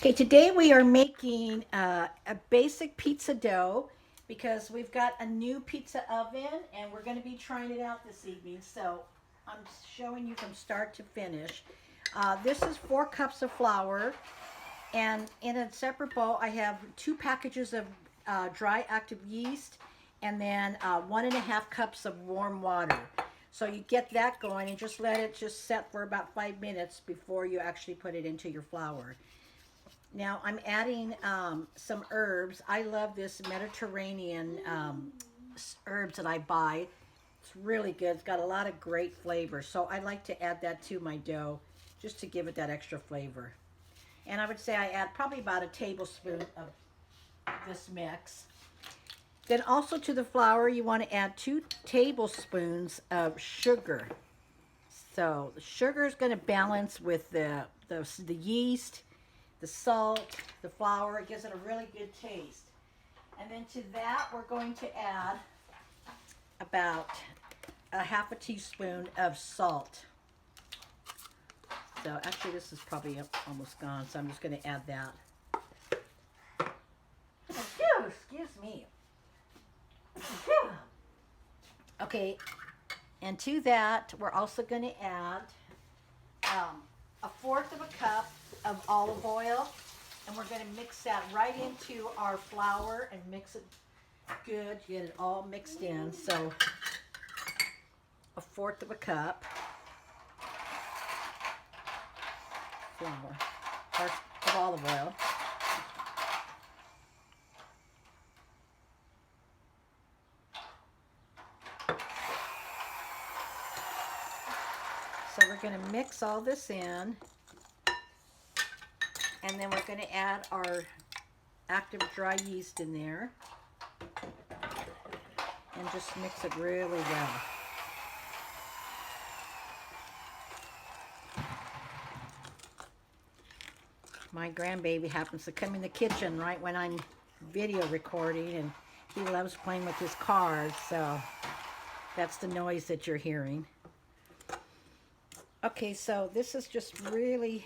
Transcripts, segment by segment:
Okay, today we are making a basic pizza dough because we've got a new pizza oven and we're going to be trying it out this evening. So I'm showing you from start to finish. This is 4 cups of flour, and in a separate bowl, I have 2 packages of dry active yeast and then 1.5 cups of warm water. So you get that going and just let it just set for about 5 minutes before you actually put it into your flour. Now I'm adding some herbs. I love this Mediterranean herbs that I buy. It's really good. It's got a lot of great flavor. So I like to add that to my dough just to give it that extra flavor. And I would say I add probably about a tablespoon of this mix. Then also to the flour, you want to add 2 tablespoons of sugar. So the sugar is going to balance with the yeast, the salt, the flour. It gives it a really good taste. And then to that, we're going to add about a half a teaspoon of salt. So actually this is probably almost gone, so I'm just going to add that. Excuse me. Okay, and to that, we're also going to add a fourth of a cup of olive oil, and we're going to mix that right into our flour and mix it good, get it all mixed in. So a fourth of a cup flour or of olive oil. So we're going to mix all this in, and then we're going to add our active dry yeast in there and just mix it really well. My grandbaby happens to come in the kitchen right when I'm video recording, and he loves playing with his cars, so that's the noise that you're hearing. Okay, so this is just really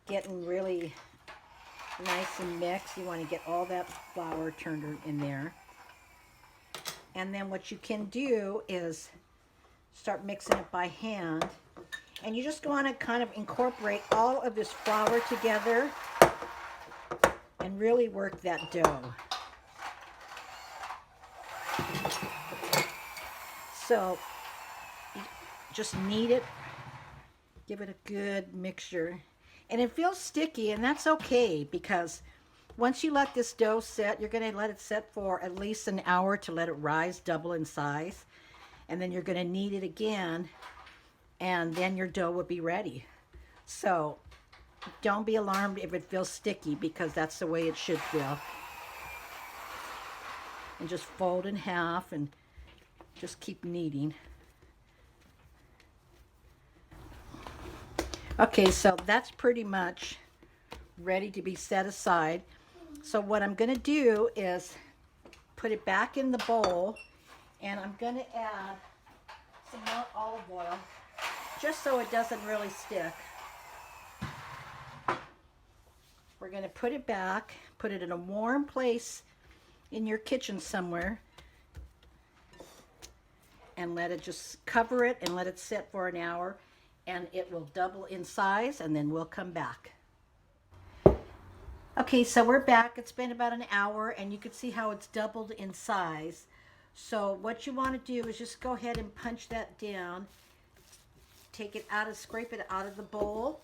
getting really nice and mixed. You want to get all that flour turned in there. And then what you can do is start mixing it by hand. And you just want to kind of incorporate all of this flour together and really work that dough. So you just knead it, give it a good mixture. And it feels sticky, and that's okay, because once you let this dough set, you're going to let it set for at least an hour to let it rise, double in size. And then you're going to knead it again, and then your dough will be ready. So don't be alarmed if it feels sticky, because that's the way it should feel. And just fold in half and just keep kneading. Okay, so that's pretty much ready to be set aside. So what I'm going to do is put it back in the bowl, and I'm going to add some more olive oil just so it doesn't really stick. We're going to put it back, put it in a warm place in your kitchen somewhere, and let it just cover it and let it sit for an hour, and it will double in size, and then we'll come back. Okay, so we're back. It's been about an hour, and you can see how it's doubled in size. So what you want to do is just go ahead and punch that down, take it out, scrape it out of the bowl,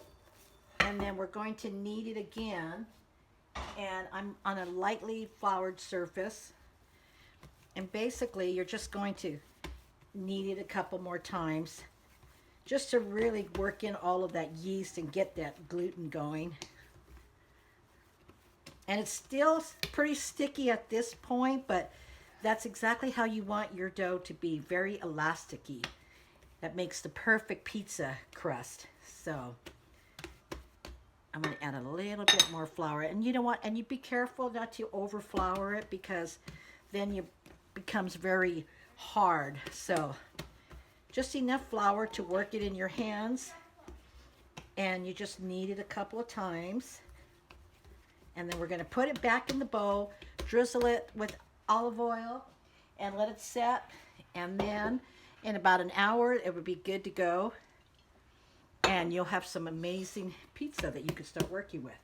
and then we're going to knead it again. And I'm on a lightly floured surface, and basically you're just going to knead it a couple more times just to really work in all of that yeast and get that gluten going. And it's still pretty sticky at this point, but that's exactly how you want your dough to be, very elasticy. That makes the perfect pizza crust. So I'm going to add a little bit more flour. And you know what? And you be careful not to over flour it, because then it becomes very hard. So just enough flour to work it in your hands, and you just knead it a couple of times. And then we're going to put it back in the bowl, drizzle it with olive oil, and let it set. And then in about an hour, it would be good to go. And you'll have some amazing pizza that you can start working with.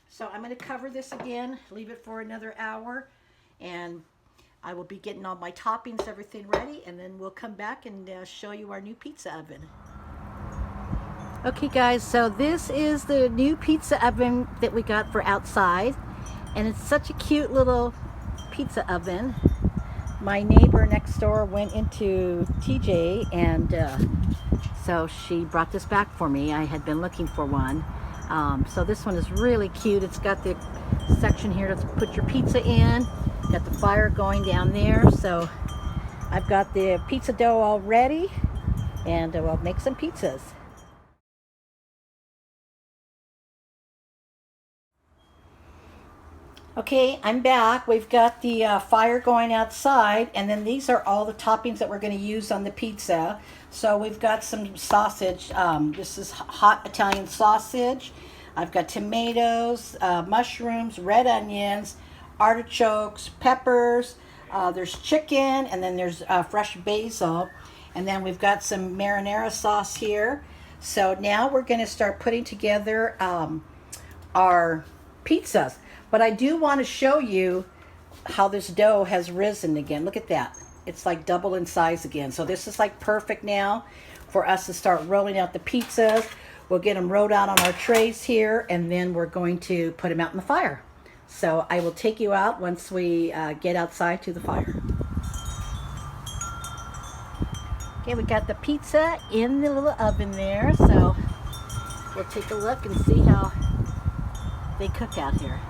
So I'm going to cover this again, leave it for another hour, and I will be getting all my toppings, everything ready, and then we'll come back and show you our new pizza oven. Okay guys, so this is the new pizza oven that we got for outside, and it's such a cute little pizza oven. My neighbor next door went into TJ, and so she brought this back for me. I had been looking for one. So this one is really cute. It's got the section here to put your pizza in. Got the fire going down there. So I've got the pizza dough all ready, and we'll make some pizzas. Okay, I'm back. We've got the fire going outside, and then these are all the toppings that we're going to use on the pizza. So we've got some sausage. This is hot Italian sausage. I've got tomatoes, mushrooms, red onions, artichokes, peppers. There's chicken, and then there's fresh basil. And then we've got some marinara sauce here. So now we're going to start putting together our pizzas. But I do want to show you how this dough has risen again. Look at that. It's like double in size again. So this is like perfect now for us to start rolling out the pizzas. We'll get them rolled out on our trays here, and then we're going to put them out in the fire. So I will take you out once we get outside to the fire. Okay, we got the pizza in the little oven there. So we'll take a look and see how they cook out here.